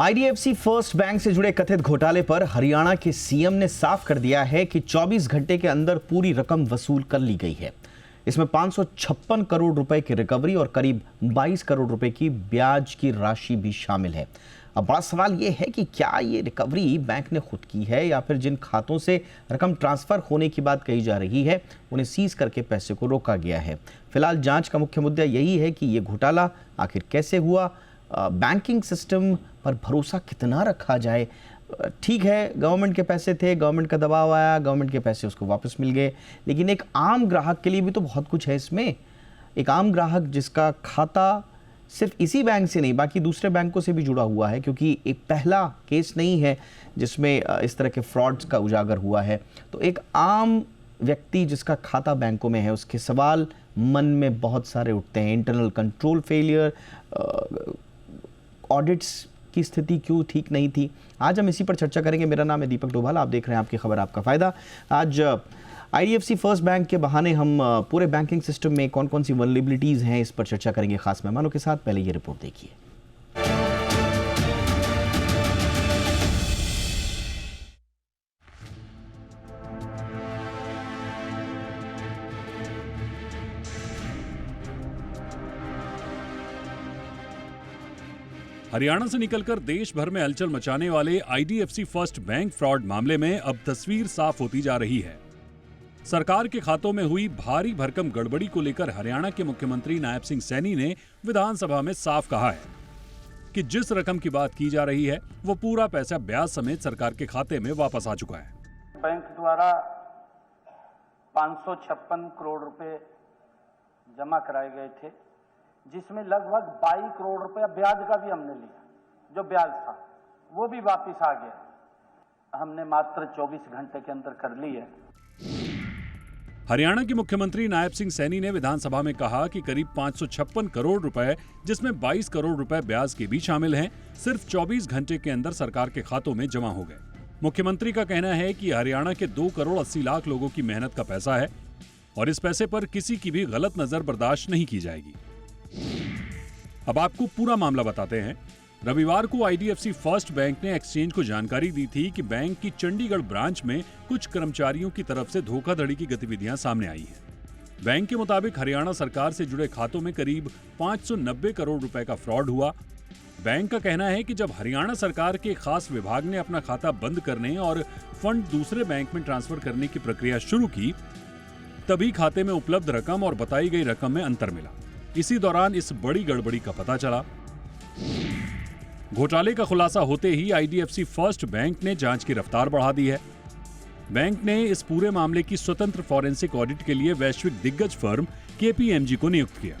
IDFC first bank से जुड़े कथित घोटाले पर हरियाणा के सीएम ने साफ कर दिया है कि 24 घंटे के अंदर पूरी रकम वसूल कर ली गई है। इसमें 556 करोड़ रुपए की रिकवरी और करीब 22 करोड़ रुपए की ब्याज की राशि भी शामिल है। अब बड़ा सवाल यह है कि क्या ये रिकवरी बैंक ने खुद की है या फिर जिन खातों से रकम ट्रांसफर होने की बात कही जा रही है उन्हें सीज करके पैसे को रोका गया है। फिलहाल जांच का मुख्य मुद्दा यही है कि ये घोटाला आखिर कैसे हुआ, बैंकिंग सिस्टम पर भरोसा कितना रखा जाए। ठीक है, गवर्नमेंट के पैसे थे, गवर्नमेंट का दबाव आया, गवर्नमेंट के पैसे उसको वापस मिल गए, लेकिन एक आम ग्राहक के लिए भी तो बहुत कुछ है इसमें। एक आम ग्राहक जिसका खाता सिर्फ इसी बैंक से नहीं बाकी दूसरे बैंकों से भी जुड़ा हुआ है, क्योंकि एक पहला केस नहीं है जिसमें इस तरह के फ्रॉड्स का उजागर हुआ है। तो एक आम व्यक्ति जिसका खाता बैंकों में है उसके सवाल मन में बहुत सारे उठते हैं। इंटरनल कंट्रोल फेलियर, ऑडिट्स की स्थिति क्यों ठीक नहीं थी, आज हम इसी पर चर्चा करेंगे। मेरा नाम है दीपक डोभाल, आप देख रहे हैं आपकी खबर आपका फायदा। आज आईडीएफसी फर्स्ट बैंक के बहाने हम पूरे बैंकिंग सिस्टम में कौन कौन सी वल्नरेबिलिटीज हैं इस पर चर्चा करेंगे खास मेहमानों के साथ। पहले ये रिपोर्ट देखिए। हरियाणा से निकलकर देश भर में हलचल मचाने वाले आईडीएफसी फर्स्ट बैंक फ्रॉड मामले में अब तस्वीर साफ होती जा रही है। सरकार के खातों में हुई भारी भरकम गड़बड़ी को लेकर हरियाणा के मुख्यमंत्री नायब सिंह सैनी ने विधानसभा में साफ कहा है कि जिस रकम की बात की जा रही है वो पूरा पैसा ब्याज समेत सरकार के खाते में वापस आ चुका है। बैंक द्वारा 556 करोड़ रुपए जमा कराए गए थे, जिसमें लगभग 22 करोड़ रुपया ब्याज का भी हमने लिया। जो ब्याज था वो भी वापस आ गया। हमने मात्र 24 घंटे के अंदर कर ली है। हरियाणा के मुख्यमंत्री नायब सिंह सैनी ने विधानसभा में कहा कि करीब 556 करोड़ रुपए, जिसमें 22 करोड़ रुपए ब्याज के भी शामिल हैं, सिर्फ 24 घंटे के अंदर सरकार के खातों में जमा हो गए। मुख्यमंत्री का कहना है कि हरियाणा के 2 करोड़ 80 लाख लोगों की मेहनत का पैसा है और इस पैसे पर किसी की भी गलत नजर बर्दाश्त नहीं की जाएगी। अब आपको पूरा मामला बताते हैं। रविवार को आईडीएफसी फर्स्ट बैंक ने एक्सचेंज को जानकारी दी थी कि बैंक की चंडीगढ़ ब्रांच में कुछ कर्मचारियों की तरफ से धोखाधड़ी की गतिविधियां सामने आई हैं। बैंक के मुताबिक हरियाणा सरकार से जुड़े खातों में करीब 590 करोड़ रुपए का फ्रॉड हुआ। बैंक का कहना है कि जब हरियाणा सरकार के खास विभाग ने अपना खाता बंद करने और फंड दूसरे बैंक में ट्रांसफर करने की प्रक्रिया शुरू की, तभी खाते में उपलब्ध रकम और बताई गई रकम में अंतर मिला। इसी दौरान इस बड़ी गड़बड़ी का पता चला। घोटाले का खुलासा होते ही आईडीएफसी फर्स्ट बैंक ने जांच की रफ्तार बढ़ा दी है। बैंक ने इस पूरे मामले की स्वतंत्र फॉरेंसिक ऑडिट के लिए वैश्विक दिग्गज फर्म केपीएमजी को नियुक्त किया।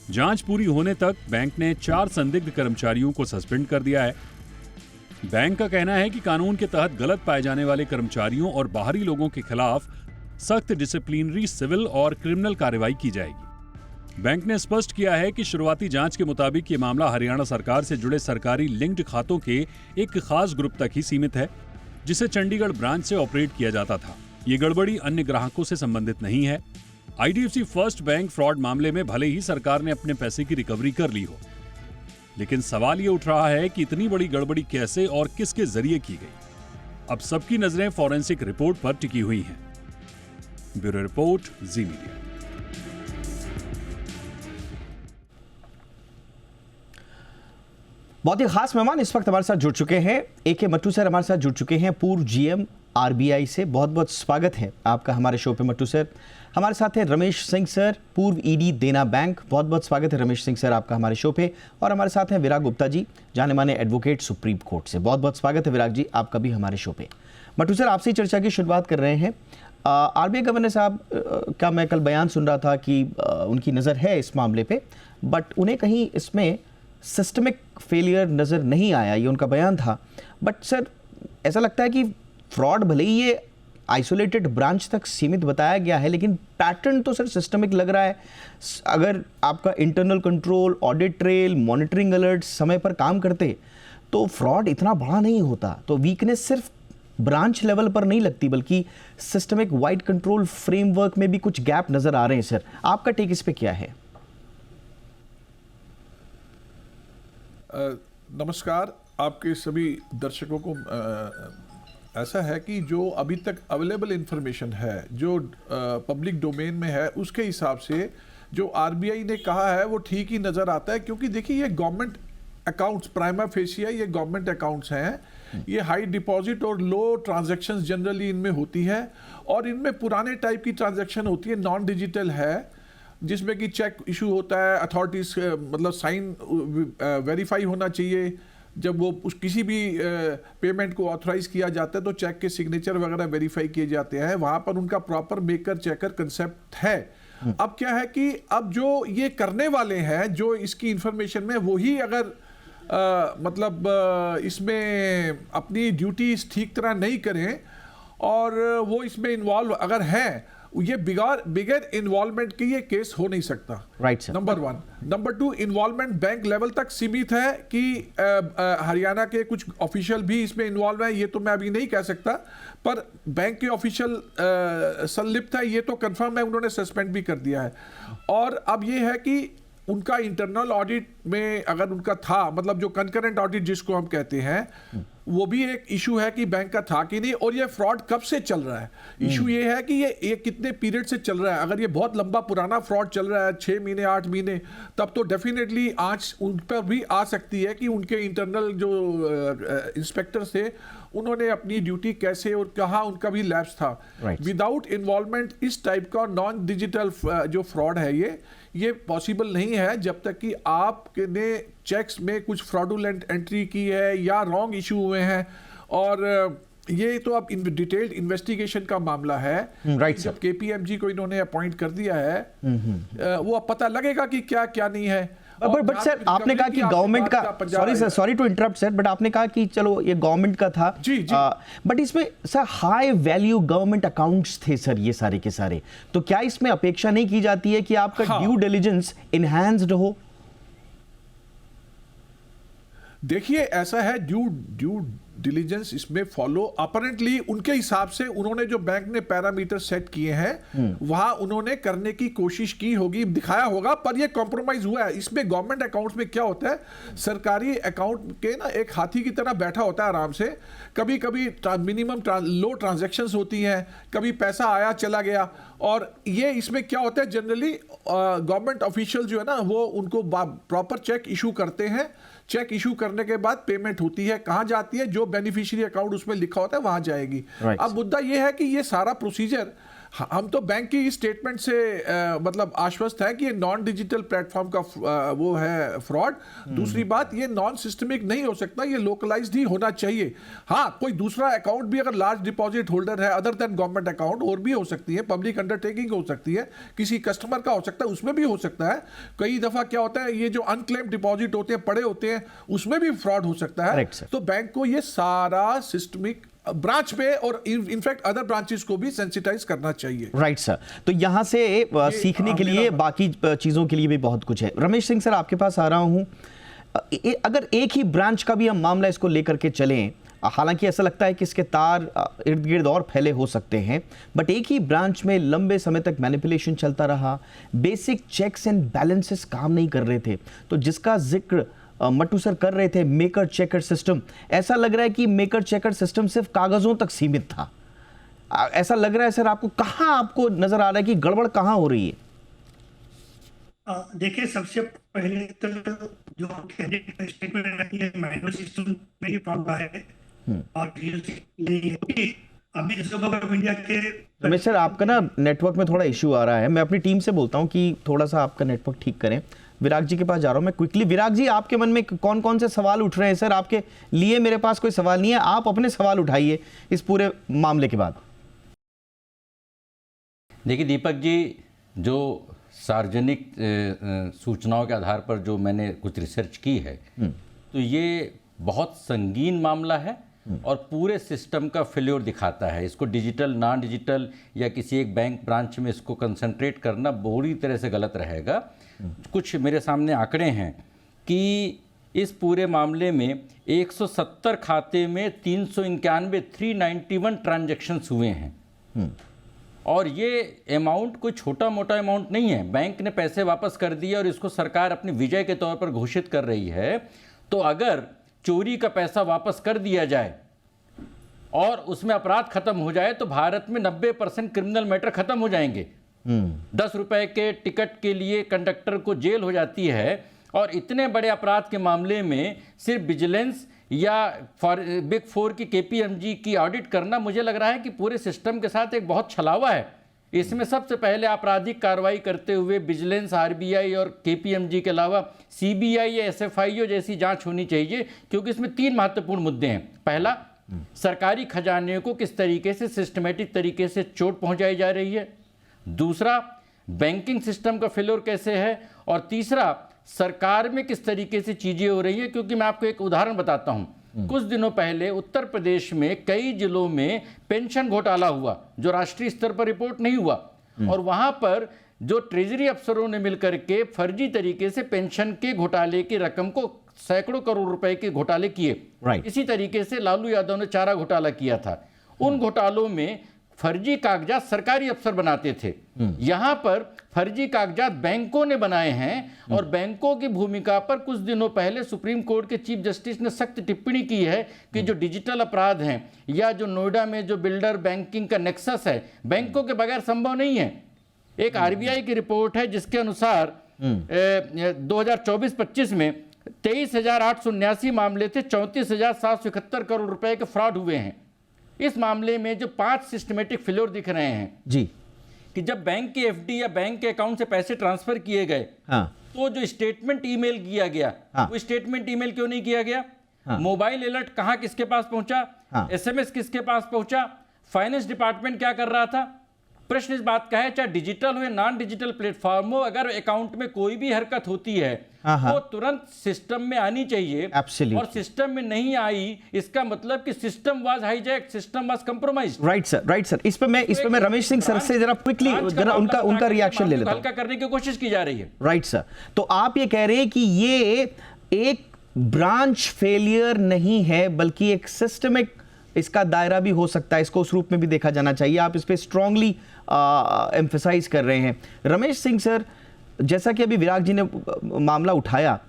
जांच पूरी होने तक बैंक ने 4 संदिग्ध कर्मचारियों को सस्पेंड कर दिया है। बैंक का कहना है कि कानून के तहत गलत पाए जाने वाले कर्मचारियों और बाहरी लोगों के खिलाफ सख्त डिसिप्लिनरी, सिविल और क्रिमिनल कार्रवाई की जाएगी। बैंक ने स्पष्ट किया है कि शुरुआती जांच के मुताबिक ये मामला हरियाणा सरकार से जुड़े सरकारी लिंक्ड खातों के एक खास ग्रुप तक ही सीमित है, जिसे चंडीगढ़ ब्रांच से ऑपरेट किया जाता था। ये गड़बड़ी अन्य ग्राहकों से संबंधित नहीं है। आईडीएफसी फर्स्ट बैंक फ्रॉड मामले में भले ही सरकार ने अपने पैसे की रिकवरी कर ली हो, लेकिन सवाल ये उठ रहा है कि इतनी बड़ी गड़बड़ी कैसे और किसके जरिए की गई। अब सबकी नजरें फॉरेंसिक रिपोर्ट पर टिकी हुई हैं। ब्यूरो रिपोर्ट, जी मीडिया। बहुत ही खास मेहमान इस वक्त हमारे साथ जुड़ चुके हैं। एके मट्टू सर हमारे साथ जुड़ चुके हैं, पूर्व जीएम आरबीआई से। बहुत बहुत स्वागत है आपका हमारे शो पे मट्टू सर। हमारे साथ हैं रमेश सिंह सर, पूर्व ईडी देना बैंक। बहुत बहुत स्वागत है रमेश सिंह सर आपका हमारे शो पे। और हमारे साथ हैं विराग गुप्ता जी, जाने माने एडवोकेट सुप्रीम कोर्ट से। बहुत बहुत स्वागत है विराग जी आपका भी हमारे शो पे। मट्टू सर, आपसे चर्चा की शुरुआत कर रहे हैं। आरबीआई गवर्नर साहब का मैं कल बयान सुन रहा था कि उनकी नज़र है इस मामले पे, बट उन्हें कहीं इसमें सिस्टमिक फेलियर नज़र नहीं आया, ये उनका बयान था। बट सर, ऐसा लगता है कि फ्रॉड भले ही ये आइसोलेटेड ब्रांच तक सीमित बताया गया है, लेकिन पैटर्न तो सर सिस्टमिक लग रहा है। अगर आपका internal control, audit trail, monitoring alert समय पर काम करते तो फ्रॉड इतना बड़ा नहीं होता। तो वीकनेस सिर्फ ब्रांच लेवल पर नहीं लगती, बल्कि सिस्टमिक वाइड कंट्रोल फ्रेमवर्क में भी कुछ गैप नज़र आ रहे हैं। सर, आपका टेक इस पे क्या है? नमस्कार। आपके सभी दर्शकों को ऐसा है कि जो अभी तक अवेलेबल इंफॉर्मेशन है, जो पब्लिक डोमेन में है, उसके हिसाब से जो आरबीआई ने कहा है वो ठीक ही नज़र आता है। क्योंकि देखिए ये गवर्नमेंट अकाउंट्स प्राइमा फेसिया ये गवर्नमेंट अकाउंट्स हैं, ये हाई डिपॉजिट और लो ट्रांजैक्शंस जनरली इनमें होती है, और इनमें पुराने टाइप की ट्रांजैक्शन होती है, नॉन डिजिटल है, जिसमें कि चेक इशू होता है, अथॉरिटीज मतलब साइन वेरीफाई होना चाहिए। जब वो उस किसी भी पेमेंट को ऑथराइज किया जाता है तो चेक के सिग्नेचर वगैरह वेरीफाई किए जाते हैं, वहाँ पर उनका प्रॉपर मेकर चेकर कंसेप्ट है। अब क्या है कि अब जो ये करने वाले हैं, जो इसकी इंफॉर्मेशन में, वही अगर इसमें अपनी ड्यूटीज ठीक तरह नहीं करें और वो इसमें इन्वॉल्व अगर हैं, ये बिगर इन्वॉल्वमेंट की ये केस हो नहीं सकता। Right sir. Number 1। Number 2, involvement bank level तक सीमित है कि हरियाणा के कुछ ऑफिशियल भी इसमें इन्वॉल्व है, ये तो मैं अभी नहीं कह सकता, पर बैंक के ऑफिशियल संलिप्त है ये तो कंफर्म है, उन्होंने सस्पेंड भी कर दिया है। और अब ये है कि उनका इंटरनल ऑडिट में अगर उनका था, मतलब जो कंकरेंट ऑडिट जिसको हम कहते हैं, वो भी एक इशू है कि बैंक का था कि नहीं, और ये फ्रॉड कब से चल रहा है। इशू ये है कि ये कितने पीरियड से चल रहा है। अगर ये बहुत लंबा पुराना फ्रॉड चल रहा है, 6 महीने 8 महीने, तब तो डेफिनेटली आंच उन पर भी आ सकती है कि उनके इंटरनल जो इंस्पेक्टर थे उन्होंने अपनी ड्यूटी कैसे और कहाँ उनका भी लैप्स था। विदाउट इन्वॉल्वमेंट इस टाइप का नॉन डिजिटल जो फ्रॉड है ये पॉसिबल नहीं है, जब तक कि आपने चेक्स में कुछ फ्रॉडुलेंट एंट्री की है या रॉन्ग इशू हुए हैं। और ये तो अब डिटेल्ड इन्वेस्टिगेशन का मामला है। राइट जब केपीएमजी को इन्होंने अपॉइंट कर दिया है, वो अब पता लगेगा कि क्या क्या नहीं है। बट सर आपने कहा कि गवर्नमेंट का, sorry to interrupt sir, but आपने कहा कि चलो ये गवर्नमेंट का था। जी। बट इसमें sir high value government accounts थे सर, ये सारे के सारे, तो क्या इसमें अपेक्षा नहीं की जाती है कि आपका ड्यू डिलिजेंस इनहैंस्ड हो? देखिए ऐसा है, ड्यू डिलीजेंस इसमें फॉलो अपरेंटली उनके हिसाब से उन्होंने जो बैंक ने पैरामीटर सेट किए हैं वहां उन्होंने करने की कोशिश की होगी, दिखाया होगा, पर ये कॉम्प्रोमाइज हुआ है। इसमें गवर्नमेंट अकाउंट्स में क्या होता है, सरकारी अकाउंट के ना एक हाथी की तरह बैठा होता है आराम से। कभी कभी मिनिमम लो ट्रांजैक्शंस होती हैं, कभी पैसा आया चला गया, और ये इसमें क्या होता है, जनरली गवर्नमेंट ऑफिशियल जो है ना वो उनको प्रॉपर चेक इशू करते हैं। चेक इशू करने के बाद पेमेंट होती है, कहां जाती है, जो बेनिफिशियरी अकाउंट उसमें लिखा होता है वहां जाएगी। अब मुद्दा यह है कि ये सारा प्रोसीजर, हम तो बैंक की स्टेटमेंट से मतलब आश्वस्त है कि ये नॉन डिजिटल प्लेटफॉर्म का वो है फ्रॉड। दूसरी बात, ये नॉन सिस्टमिक नहीं हो सकता, ये लोकलाइज्ड ही होना चाहिए। हाँ, कोई दूसरा अकाउंट भी अगर लार्ज डिपॉजिट होल्डर है अदर देन गवर्नमेंट अकाउंट, और भी हो सकती है, पब्लिक अंडरटेकिंग हो सकती है, किसी कस्टमर का हो सकता है, उसमें भी हो सकता है। कई दफा क्या होता है, ये जो अनक्लेम्ड डिपॉजिट होते हैं, पड़े होते हैं, उसमें भी फ्रॉड हो सकता है। तो बैंक को ये सारा सिस्टमिक ब्रांच पे और इनफैक्ट अदर ब्रांचेस को भी सेंसिटाइज करना चाहिए। Right sir. तो यहां से सीखने के लिए बाकी चीजों के लिए भी बहुत कुछ है। रमेश सिंह सर आपके पास आ रहा हूं, अगर एक ही ब्रांच का भी हम मामला इसको लेकर के चलें, हालांकि ऐसा लगता है कि इसके तार इर्द गिर्द और फैले हो सकते हैं, बट एक ही ब्रांच में लंबे समय तक मैनिपुलेशन चलता रहा, बेसिक चेक्स एंड बैलेंसेस काम नहीं कर रहे थे, तो जिसका जिक्र मट्टू सर कर रहे थे, मेकर चेकर सिस्टम, ऐसा लग रहा है कि मेकर चेकर सिस्टम सिर्फ कागजों तक सीमित था। ऐसा लग रहा है सर आपको, कहां आपको नजर आ रहा है कि गड़बड़ कहां हो रही है? देखिए, सबसे पहले तो जो स्टेटमेंट है मैनुअल सिस्टम में ही प्रॉब्लम है और अभी रिजर्व बैंक ऑफ इंडिया के। रमेश सर आपका ना नेटवर्क में थोड़ा इश्यू आ रहा है, मैं अपनी टीम से बोलता हूं कि थोड़ा सा आपका नेटवर्क ठीक करें। विराग जी के पास जा रहा हूं मैं क्विकली। विराग जी, आपके मन में कौन कौन से सवाल उठ रहे हैं? सर आपके लिए मेरे पास कोई सवाल नहीं है, आप अपने सवाल उठाइए इस पूरे मामले के बाद। देखिए दीपक जी, जो सार्वजनिक सूचनाओं के आधार पर जो मैंने कुछ रिसर्च की है, तो ये बहुत संगीन मामला है और पूरे सिस्टम का फेल्योर दिखाता है। इसको डिजिटल नॉन डिजिटल या किसी एक बैंक ब्रांच में इसको कंसंट्रेट करना बुरी तरह से गलत रहेगा। कुछ मेरे सामने आंकड़े हैं कि इस पूरे मामले में 170 खाते में 391 ट्रांजैक्शंस हुए हैं और ये अमाउंट कोई छोटा मोटा अमाउंट नहीं है। बैंक ने पैसे वापस कर दिए और इसको सरकार अपनी विजय के तौर पर घोषित कर रही है। तो अगर चोरी का पैसा वापस कर दिया जाए और उसमें अपराध खत्म हो जाए तो भारत में 90% क्रिमिनल मैटर खत्म हो जाएंगे। 10 रुपए के टिकट के लिए कंडक्टर को जेल हो जाती है, और इतने बड़े अपराध के मामले में सिर्फ विजिलेंस या बिग फोर की केपीएमजी की ऑडिट करना, मुझे लग रहा है कि पूरे सिस्टम के साथ एक बहुत छलावा है। इसमें सबसे पहले आपराधिक कार्रवाई करते हुए विजिलेंस, आरबीआई और केपीएमजी के अलावा सीबीआई या एसएफआईओ जैसी जांच होनी चाहिए, क्योंकि इसमें 3 महत्वपूर्ण मुद्दे हैं। पहला, सरकारी खजाने को किस तरीके से सिस्टमेटिक तरीके से चोट पहुंचाई जा रही है। दूसरा, बैंकिंग सिस्टम का फेल्योर कैसे है। और तीसरा, सरकार में किस तरीके से चीजें हो रही है। क्योंकि मैं आपको एक उदाहरण बताता हूं, कुछ दिनों पहले उत्तर प्रदेश में कई जिलों में पेंशन घोटाला हुआ जो राष्ट्रीय स्तर पर रिपोर्ट नहीं हुआ, और वहां पर जो ट्रेजरी अफसरों ने मिलकर के फर्जी तरीके से पेंशन के घोटाले की रकम को सैकड़ों करोड़ रुपए के घोटाले किए। इसी तरीके से लालू यादव ने चारा घोटाला किया था। उन घोटालों में फर्जी कागजात सरकारी अफसर बनाते थे, यहां पर फर्जी कागजात बैंकों ने बनाए हैं। और बैंकों की भूमिका पर कुछ दिनों पहले सुप्रीम कोर्ट के चीफ जस्टिस ने सख्त टिप्पणी की है कि जो डिजिटल अपराध हैं या जो नोएडा में जो बिल्डर बैंकिंग का नेक्सस है, बैंकों के बगैर संभव नहीं है। एक आरबीआई की रिपोर्ट है जिसके अनुसार 2024-25 में 23,879 मामले थे, 34,771 करोड़ रुपए के फ्रॉड हुए हैं। इस मामले में जो 5 सिस्टमेटिक फेल्योर दिख रहे हैं जी, कि जब बैंक के एफडी या बैंक के अकाउंट से पैसे ट्रांसफर किए गए, तो जो स्टेटमेंट ईमेल किया गया, वो स्टेटमेंट ईमेल क्यों नहीं किया गया। मोबाइल अलर्ट कहां किसके पास पहुंचा, एसएमएस किसके पास पहुंचा, फाइनेंस डिपार्टमेंट क्या कर रहा था। प्रश्न इस बात का है, चाहे डिजिटल हो या नॉन डिजिटल प्लेटफॉर्म हो, अगर अकाउंट में कोई भी हरकत होती है वो तुरंत सिस्टम में आनी चाहिए। और सिस्टम में नहीं आई, इसका मतलब कि system was hijack, system was compromised. Right sir. इस पे मैं रमेश सिंह सर से जरा क्विकली जरा उनका रिएक्शन ले लेता हूं। हल्का करने की कोशिश की जा रही है। राइट सर, तो आप ये कह रहे हैं कि ये एक ब्रांच फेलियर नहीं है, बल्कि एक सिस्टमिक इसका दायरा भी हो सकता है, इसको उस रूप में भी देखा जाना चाहिए। आप इस पे स्ट्रांगली एम्फसाइज कर रहे हैं। रमेश सिंह सर, जैसा कि अभी विराग जी ने मामला उठाया,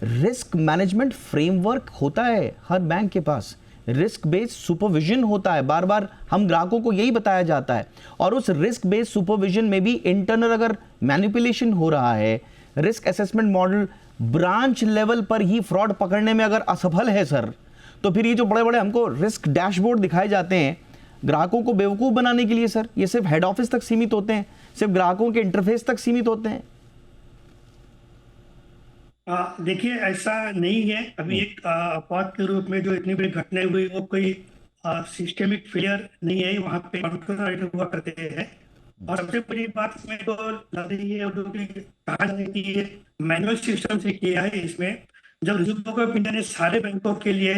रिस्क मैनेजमेंट फ्रेमवर्क होता है हर बैंक के पास, रिस्क बेस्ड सुपरविजन होता है, बार बार हम ग्राहकों को यही बताया जाता है। और उस रिस्क बेस्ड सुपरविजन में भी इंटरनल अगर मैनिपुलेशन हो रहा है, risk assessment model branch level पर ही फ्रॉड पकड़ने में अगर असफल है सर, तो फिर ये जो बड़े बड़े हमको रिस्क डैशबोर्ड दिखाए जाते हैं ग्राहकों को बेवकूफ बनाने के लिए सर, ये सिर्फ हेड ऑफिस तक सीमित होते हैं, सिर्फ ग्राहकों के इंटरफेस तक सीमित होते हैं। देखिए, ऐसा नहीं है। अभी एक अपवाद के रूप में जो इतनी बड़ी घटनाएं हुई वो कोई सिस्टमिक फेलियर नहीं है, वहाँ पे कंट्रोल हुआ करते हैं। और सबसे बड़ी बात इसमें तो लग रही है कहा जाए कि ये मैनुअल सिस्टम से किया है। इसमें जब रिजर्व बैंक ऑफ इंडिया ने सारे बैंकों के लिए,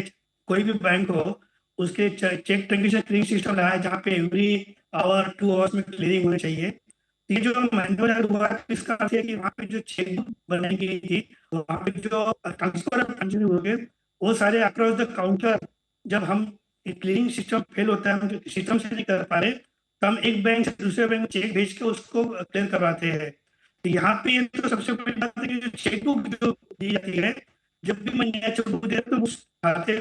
कोई भी बैंक हो, उसके चेक ट्रांजेक्शन क्लियरिंग सिस्टम लगाया जहाँ पे एवरी आवर 2 आवर्स में क्लियरिंग होनी चाहिए। ये जो मैनुअल हुआ, इसका अर्थ है कि वहाँ पे जो चेकबुक बनाई गई थी, वहाँ पे जो ट्रांसफर ऑफ ट्रांजेक्शन हो गए, वो सारे अक्रॉस द काउंटर, जब हम क्लियरिंग सिस्टम फेल होता है, हम जो सिस्टम से नहीं कर पा रहे, तो हम एक बैंक से दूसरे बैंक में चेक भेज के उसको क्लियर करवाते हैं। तो यहाँ पे तो सबसे बड़ी बात है कि जो चेकबुक जो दी जाती है, जब भी मैं नया चेकबुक देता हूँ तो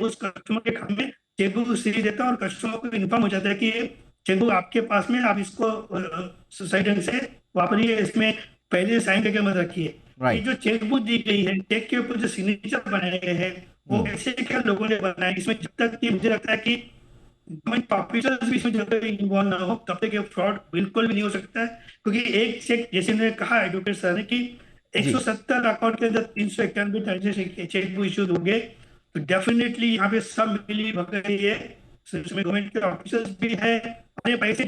उस कस्टमर के खाते में चेकबुक सीरीज देता है और कस्टमर को इन्फॉर्म हो जाता है कि ये चेकबुक आपके पास में, आप इसको सही ढंग से वापरिए, इसमें पहले साइन करके मत रखिए। ये जो चेकबुक दी गई है, चेक के ऊपर जो सिग्नेचर बनाए गए हैं, वो ऐसे क्या लोगों ने बनाए, इसमें जब तक कि मुझे लगता है कि गवर्नमेंट ऑफिसर्स भी इसमें जब तक इन्वॉल्व ना हो, तब तक ये फ्रॉड बिल्कुल भी नहीं हो सकता है। क्योंकि एक चेक, जैसे उन्होंने कहा एडवोकेट सर ने, कि 170 अकाउंट के अंदर 391 चेकबुक इशू होंगे, तो डेफिनेटली यहाँ पे सब मिली भगत है, इसमें गवर्नमेंट के ऑफिसर्स भी है, पैसे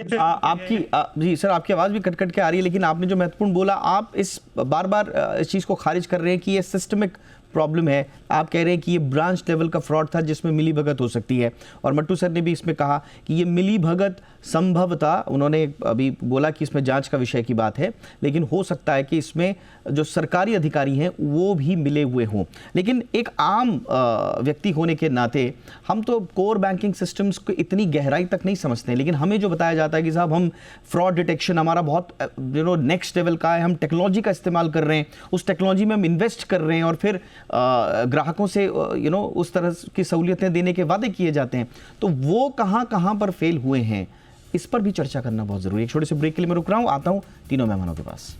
आपकी जी सर, आपकी आवाज भी कट कट के आ रही है, लेकिन आपने जो महत्वपूर्ण बोला, आप इस बार बार इस चीज को खारिज कर रहे हैं कि ये सिस्टमिक प्रॉब्लम है। आप कह रहे हैं कि ये ब्रांच लेवल का फ्रॉड था जिसमें मिली भगत हो सकती है। और मट्टू सर ने भी इसमें कहा कि ये मिली भगत संभवतः, उन्होंने अभी बोला कि इसमें जांच का विषय की बात है, लेकिन हो सकता है कि इसमें जो सरकारी अधिकारी हैं वो भी मिले हुए हों। लेकिन एक आम व्यक्ति होने के नाते हम तो कोर बैंकिंग सिस्टम्स को इतनी गहराई तक नहीं समझते हैं, लेकिन हमें जो बताया जाता है कि साहब हम फ्रॉड डिटेक्शन हमारा बहुत नेक्स्ट लेवल का है, हम टेक्नोलॉजी का इस्तेमाल कर रहे हैं, उस टेक्नोलॉजी में हम इन्वेस्ट कर रहे हैं और फिर ग्राहकों से उस तरह की सहूलियतें देने के वादे किए जाते हैं, तो वो कहाँ कहाँ पर फेल हुए हैं, इस पर भी चर्चा करना बहुत जरूरी है। एक छोटे से ब्रेक के लिए मैं रुक रहा हूं, आता हूं तीनों मेहमानों के पास।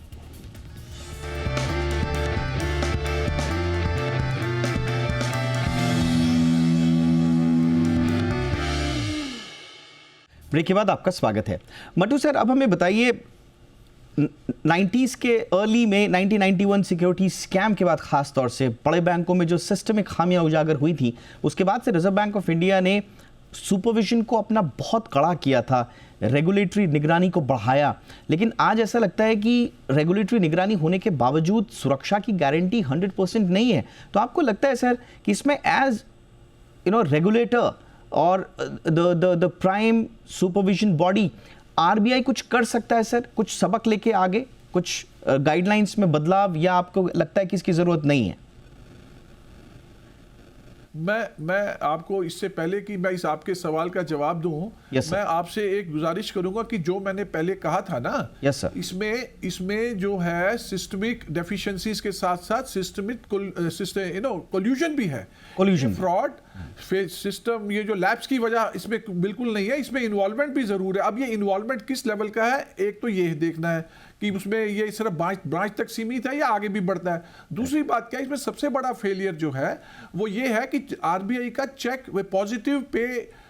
ब्रेक के बाद आपका स्वागत है। मट्टू सर, अब हमें बताइए 90s के अर्ली में 1991 सिक्योरिटी स्कैम के बाद खास तौर से बड़े बैंकों में जो सिस्टमिक खामियां उजागर हुई थी, उसके बाद से रिजर्व बैंक ऑफ इंडिया ने सुपरविजन को अपना बहुत कड़ा किया था, रेगुलेटरी निगरानी को बढ़ाया। लेकिन आज ऐसा लगता है कि रेगुलेटरी निगरानी होने के बावजूद सुरक्षा की गारंटी 100% नहीं है। तो आपको लगता है सर कि इसमें एज रेगुलेटर और the prime supervision body RBI कुछ कर सकता है सर, कुछ सबक लेके आगे, कुछ गाइडलाइंस में बदलाव, या आपको लगता है कि इसकी जरूरत नहीं है? मैं आपको इससे पहले कि मैं इस आपके सवाल का जवाब दूं, yes, मैं आपसे एक गुजारिश करूंगा कि जो मैंने पहले कहा था ना, yes, इसमें जो है सिस्टमिक डेफिशिएंसीज के साथ साथ सिस्टमिक कोल्यूजन भी है, कोल्यूजन, फ्रॉड सिस्टम, ये जो लैब्स की वजह इसमें बिल्कुल नहीं है, इसमें इन्वॉल्वमेंट भी जरूर है। अब ये इन्वॉल्वमेंट किस लेवल का है, एक तो ये देखना है कि उसमें ये सिर्फ ब्रांच तक सीमित है या आगे भी बढ़ता है। दूसरी बात क्या है, इसमें सबसे बड़ा फेलियर जो है वो ये है कि आरबीआई का चेक पॉजिटिव पे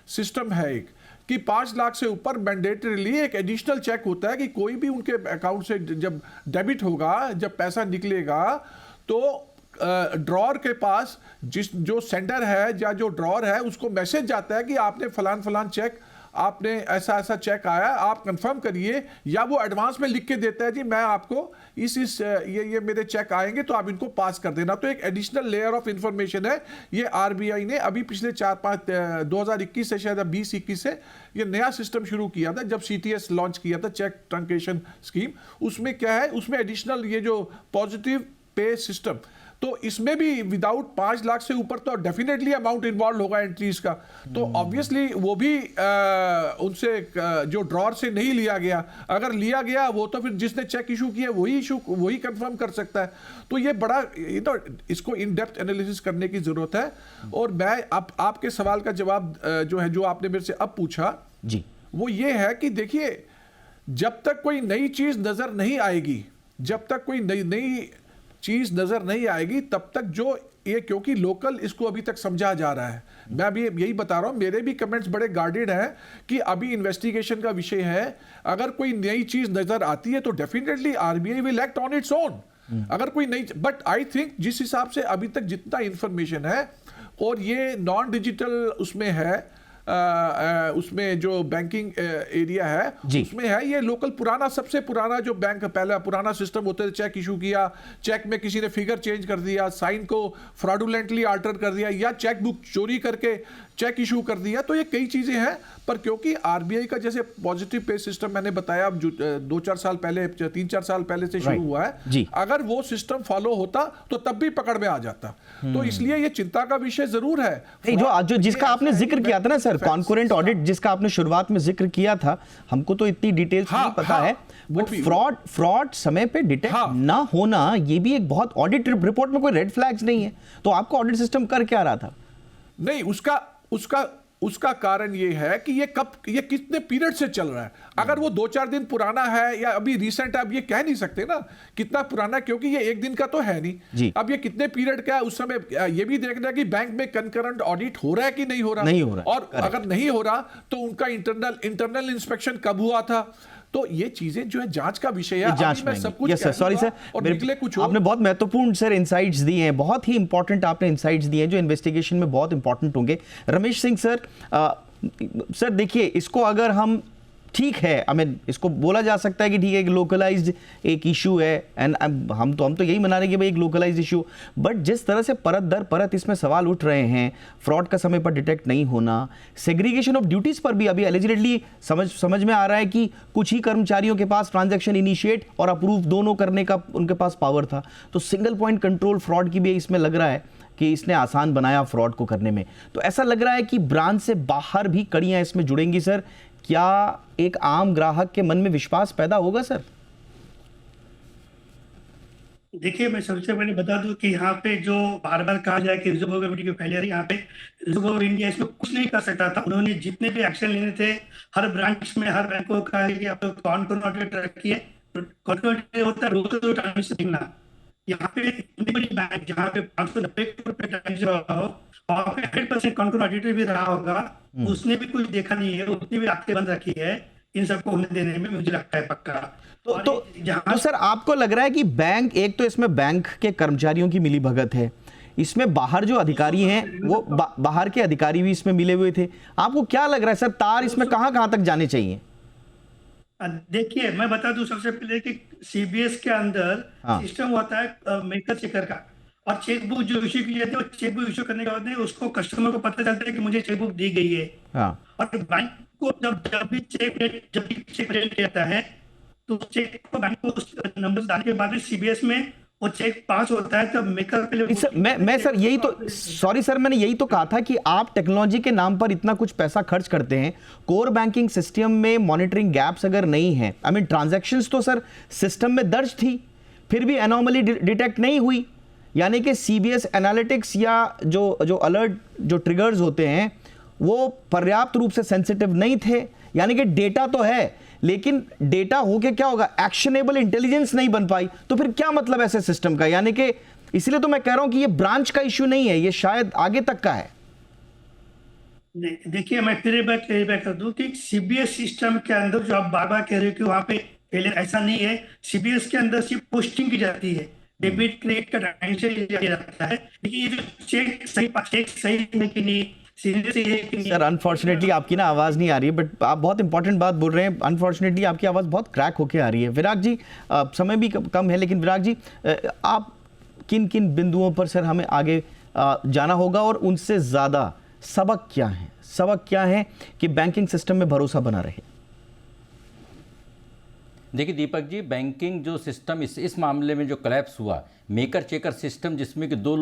सिस्टम है एक, कि 5 लाख से ऊपर मैंडेटरीली एक एडिशनल चेक होता है कि कोई भी उनके अकाउंट से जब डेबिट होगा, जब पैसा निकलेगा, तो ड्रॉर के पास जो सेंडर है या जो ड्रॉर है उसको मैसेज जाता है कि आपने फलान चेक, आपने ऐसा चेक आया, आप कंफर्म करिए, या वो एडवांस में लिख के देता है जी मैं आपको ये मेरे चेक आएंगे तो आप इनको पास कर देना। तो एक एडिशनल लेयर ऑफ इंफॉर्मेशन है। ये आरबीआई ने अभी पिछले 2021 से शायद 20-21 से ये नया सिस्टम शुरू किया था, जब सीटीएस लॉन्च किया था, चेक ट्रंकेशन स्कीम। उसमें क्या है, उसमें एडिशनल ये जो पॉजिटिव पे सिस्टम, तो इसमें भी विदाउट 5 लाख से ऊपर तो डेफिनेटली अमाउंट इन्वॉल्व होगा एंट्रीज का, तो ऑब्वियसली वो भी उनसे जो ड्रॉर से नहीं लिया गया, अगर लिया गया वो तो फिर जिसने चेक इशू किया वही कंफर्म कर सकता है। तो ये बड़ा इसको इन डेप्थ एनालिसिस करने की जरूरत है। और मैं आपके सवाल का जवाब जो है, जो आपने मेरे से अब पूछा जी, वो ये है कि देखिए, जब तक कोई नई चीज नजर नहीं आएगी, जब तक कोई नई चीज नजर नहीं आएगी, तब तक जो ये, क्योंकि लोकल इसको अभी तक समझा जा रहा है। मैं अभी यही बता रहा हूं, मेरे भी कमेंट्स बड़े गार्डेड हैं कि अभी इन्वेस्टिगेशन का विषय है। अगर कोई नई चीज नजर आती है तो definitely RBI will act on its own. अगर कोई नई, बट आई थिंक जिस हिसाब से अभी तक जितना इंफॉर्मेशन है, और ये नॉन डिजिटल उसमें है, उसमें जो बैंकिंग एरिया है उसमें है, ये लोकल सबसे पुराना जो बैंक पहला पुराना सिस्टम होता है, चेक इशू किया, चेक में किसी ने फिगर चेंज कर दिया, साइन को फ्रॉडुलेंटली अल्टर कर दिया, या चेक बुक चोरी करके चेक इशू कर दिया। तो ये कई चीजें हैं, पर क्योंकि आरबीआई का जैसे पॉजिटिव पे सिस्टम मैंने बताया, जो 2-4 साल पहले, 3-4 साल पहले से शुरू हुआ है, अगर वो सिस्टम फॉलो होता तो तब भी पकड़ में आ जाता। तो इसलिए ये चिंता का विषय जरूर है। जो जिसका आपने जिक्र किया था ना सर, कॉन्करेंट ऑडिट, जिसका आपने शुरुआत में जिक्र किया था, हमको तो इतनी डिटेल्स नहीं पता है, बट फ्रॉड समय पे डिटेक्ट ना होना, ये भी एक बहुत, ऑडिट रिपोर्ट में कोई रेड फ्लैग्स नहीं है, तो आपको ऑडिट सिस्टम कर क्या रहा था? नहीं, उसका कारण ये है कि ये कितने पीरियड से चल रहा है। अगर वो 2-4 दिन पुराना है या अभी रिसेंट है, अब ये कह नहीं सकते ना कितना पुराना, क्योंकि ये एक दिन का तो है नहीं। अब ये कितने पीरियड का है, उस समय ये भी देखना है कि बैंक में कंकरेंट ऑडिट हो रहा है कि नहीं हो रहा, और अगर नहीं हो रहा तो उनका इंटरनल इंस्पेक्शन कब हुआ था। तो ये चीजें जो है जांच का विषय है, जांच में सब कुछ। सॉरी सर, और निकले कुछ आपने बहुत महत्वपूर्ण सर इनसाइट्स दिए हैं, बहुत ही इंपॉर्टेंट आपने इनसाइट्स दिए हैं जो इन्वेस्टिगेशन में बहुत इंपॉर्टेंट होंगे। रमेश सिंह सर, सर देखिए, इसको अगर हम, ठीक है, इसको बोला जा सकता है कि ठीक है, एक लोकलाइज्ड एक इशू है, एंड हम तो यही मना रहे हैं कि भाई एक लोकलाइज्ड इशू, बट जिस तरह से परत दर परत इसमें सवाल उठ रहे हैं, फ्रॉड का समय पर डिटेक्ट नहीं होना, सेग्रीगेशन ऑफ ड्यूटीज पर भी अभी एलिजिडली समझ में आ रहा है कि कुछ ही कर्मचारियों के पास ट्रांजैक्शन इनिशिएट और अप्रूव दोनों करने का उनके पास पावर था। तो सिंगल पॉइंट कंट्रोल फ्रॉड की भी इसमें लग रहा है कि इसने आसान बनाया फ्रॉड को करने में। तो ऐसा लग रहा है कि ब्रांच से बाहर भी कड़ियां इसमें जुड़ेंगी सर। क्या एक आम ग्राहक के मन में विश्वास पैदा होगा सर? देखिए, मैं सबसे पहले बता दूं कि यहाँ पे जो बार बार कहा जाए कि रिजर्व बैंक की फेलियर है, यहाँ पे रिजर्व बैंक ऑफ इंडिया इसमें कुछ नहीं कर सकता था। उन्होंने जितने भी एक्शन लेने थे, हर ब्रांच में हर बैंक को कहा है कि आप लोग कौन कौन ऑडिट रखिए। कौन होता है, रोज तो ट्रांजेक्शन देखना। यहाँ पे इतनी बड़ी बैंक जहाँ पे 590 करोड़ रुपए ट्रांजेक्शन रहा हो, वहाँ पे 100% कौन कौन ऑडिटर भी रहा होगा, उसने भी कुछ देखा नहीं है, उसने भी आंखें बंद रखी है इन सबको होने देने में, मुझे लगता है पक्का। तो सर आपको लग रहा है कि बैंक, एक तो इसमें बैंक के कर्मचारियों की मिली भगत है, इसमें बाहर जो अधिकारी हैं वो बाहर के अधिकारी भी इसमें मिले हुए थे। आपको क्या लग रहा है सर, तार इसमें कहां कहां तक जाने चाहिए? देखिए, मैं बता दूं सबसे पहले कि सीबीएस के अंदर सिस्टम होता है मेकर चेकर का, और चेकबुक जो इश्यू की जाती है, चेकबुक इश्यू करने के बाद उसको कस्टमर को पता चलता है कि मुझे चेकबुक दी गई है। और बैंक को जब भी चेक रेट आता है, तो चेक को बैंक को उस नंबर डालने के बाद सीबीएस में वो चेक पास होता है, तब मेकर पहले मैं सर यही तो, सॉरी सर, मैंने यही तो कहा था कि आप टेक्नोलॉजी के नाम पर इतना कुछ पैसा खर्च करते हैं, कोर बैंकिंग सिस्टम में मॉनिटरिंग गैप्स अगर नहीं है, आई मीन ट्रांजैक्शंस तो सर सिस्टम में दर्ज थी, फिर भी एनोमली डिटेक्ट नहीं हुई, यानी कि सीबीएस एनालिटिक्स या जो अलर्ट जो ट्रिगर्स होते हैं वो पर्याप्त रूप से सेंसिटिव नहीं थे। यानी कि डेटा तो है, लेकिन डेटा होके क्या होगा, एक्शनेबल इंटेलिजेंस नहीं बन पाई, तो फिर क्या मतलब ऐसे सिस्टम का? यानी कि इसलिए तो मैं कह रहा हूं कि ये ब्रांच का इश्यू नहीं है, ये शायद आगे तक का है। देखिए, मैं फिर बैक कर दूं कि सीबीएस सिस्टम के अंदर जो आप बार बार कह रहे हो कि वहां पे पहले ऐसा नहीं है। सीबीएस के अंदर सिर्फ पोस्टिंग की जाती है, डेबिट क्रेडिट का ट्रांजेक्शन किया जाता है, लेकिन ये जो चेक सही है कि नहीं, सर अनफॉर्चुनेटली आपकी ना आवाज नहीं आ रही है, बट आप बहुत इंपॉर्टेंट बात बोल रहे हैं। अनफॉर्चुनेटली आपकी आवाज बहुत क्रैक होके आ रही है। विराग जी, समय भी कम है, लेकिन विराग जी आप किन किन बिंदुओं पर सर हमें आगे जाना होगा, और उनसे ज्यादा सबक क्या है कि बैंकिंग सिस्टम में भरोसा बना रहे? देखिए दीपक जी, बैंकिंग जो सिस्टम इस मामले में जो कोलैप्स हुआ, मेकर चेकर सिस्टम जिसमें कि दो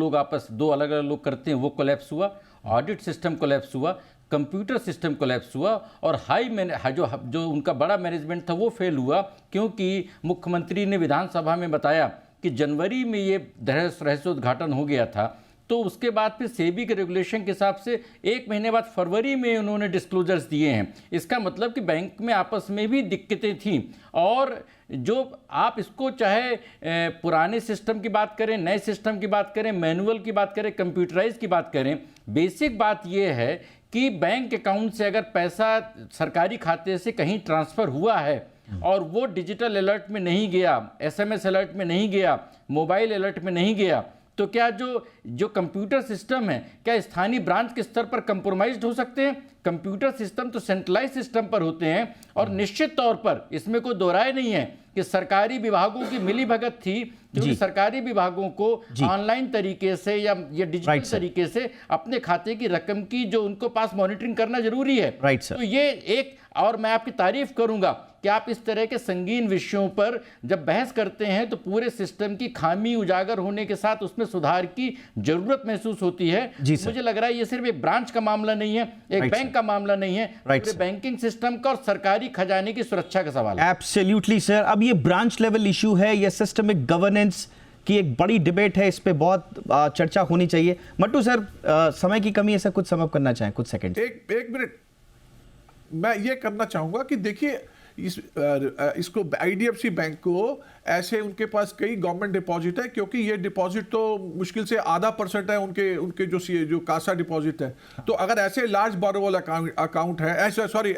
अलग अलग लोग करते हैं, वो कोलैप्स हुआ, ऑडिट सिस्टम कोलैप्स हुआ, कंप्यूटर सिस्टम कोलैप्स हुआ, और जो उनका बड़ा मैनेजमेंट था वो फेल हुआ, क्योंकि मुख्यमंत्री ने विधानसभा में बताया कि जनवरी में ये रहस्योद्घाटन हो गया था, तो उसके बाद फिर सेबी के रेगुलेशन के हिसाब से 1 महीने बाद फरवरी में उन्होंने डिस्क्लोजर्स दिए हैं। इसका मतलब कि बैंक में आपस में भी दिक्कतें थीं, और जो आप इसको चाहे पुराने सिस्टम की बात करें, नए सिस्टम की बात करें, मैनुअल की बात करें, कंप्यूटराइज की बात करें, बेसिक बात यह है कि बैंक अकाउंट से अगर पैसा सरकारी खाते से कहीं ट्रांसफ़र हुआ है और वो डिजिटल अलर्ट में नहीं गया, SMS अलर्ट में नहीं गया, मोबाइल अलर्ट में नहीं गया, तो क्या जो कंप्यूटर सिस्टम है, क्या स्थानीय ब्रांच के स्तर पर कंप्रोमाइज्ड हो सकते हैं? कंप्यूटर सिस्टम तो सेंट्रलाइज सिस्टम पर होते हैं, और निश्चित तौर पर इसमें कोई दो राय नहीं है कि सरकारी विभागों की मिलीभगत थी, क्योंकि सरकारी विभागों को ऑनलाइन तरीके से या डिजिटल तरीके से अपने खाते की रकम की जो उनको पास मॉनिटरिंग करना जरूरी है। तो ये एक, और मैं आपकी तारीफ करूंगा कि आप इस तरह के संगीन विषयों पर जब बहस करते हैं तो पूरे सिस्टम की खामी उजागर होने के साथ उसमें सुधार की जरूरत महसूस होती है। मुझे लग रहा है ये सिर्फ एक ब्रांच का मामला नहीं है, एक बैंक का मामला नहीं है, पूरे बैंकिंग सिस्टम का और सरकारी खजाने की सुरक्षा का सवाल है। Absolutely sir. अब ये ब्रांच लेवल इशू है, ये सिस्टमिक गवर्नेंस की एक बड़ी डिबेट है, इस पे बहुत चर्चा होनी चाहिए। मट्टू सर, समय की कमी है सर, कुछ समअप करना चाहें कुछ सेकंड? एक मिनट मैं ये करना चाहूंगा कि देखिए इसको आईडीएफसी बैंक को ऐसे उनके पास कई गवर्नमेंट डिपॉजिट है, क्योंकि ये डिपॉजिट तो मुश्किल से 0.5% है उनके जो कासा डिपॉजिट है। तो अगर ऐसे लार्ज बोरोवेबल अकाउंट है,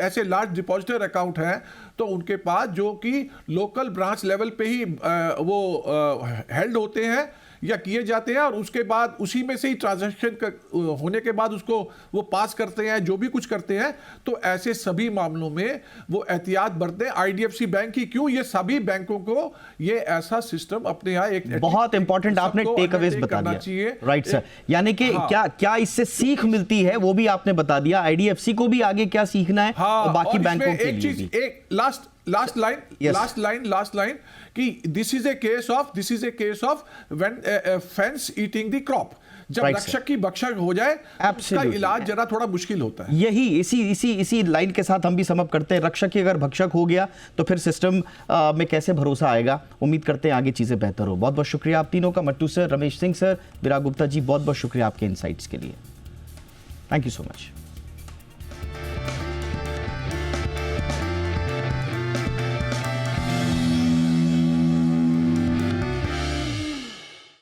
ऐसे लार्ज डिपॉजिटर अकाउंट है, तो उनके पास जो कि लोकल ब्रांच लेवल पे ही वो हेल्ड होते हैं या किए जाते हैं, और उसके बाद उसी में से ही ट्रांजैक्शन होने के बाद उसको वो पास करते हैं, जो भी कुछ करते हैं। तो ऐसे सभी मामलों में वो एहतियात बरतें। आईडीएफसी बैंक ही क्यों, ये सभी बैंकों को ये ऐसा सिस्टम अपने यहाँ एक बहुत इंपॉर्टेंट आपने टेक अवेज बता दिया, राइट सर। यानी कि क्या इससे सीख मिलती है वो भी आपने बता दिया, आईडीएफसी को भी आगे क्या सीखना है और बाकी बैंकों के लिए भी। एक लास्ट लाइन कि this is a case of when fence eating the crop. जब Right, रक्षक की भक्षक हो जाए तो उसका Absolutely. इलाज जरा थोड़ा मुश्किल होता है। यही इसी लाइन के साथ हम भी समअप करते हैं। रक्षक ही अगर भक्षक हो गया तो फिर सिस्टम में कैसे भरोसा आएगा। उम्मीद करते हैं आगे चीजें बेहतर हो। बहुत बहुत शुक्रिया आप तीनों का, मट्टू सर, रमेश सिंह सर, विराग गुप्ता जी, बहुत बहुत शुक्रिया आपके इनसाइट्स के लिए। Thank you so much.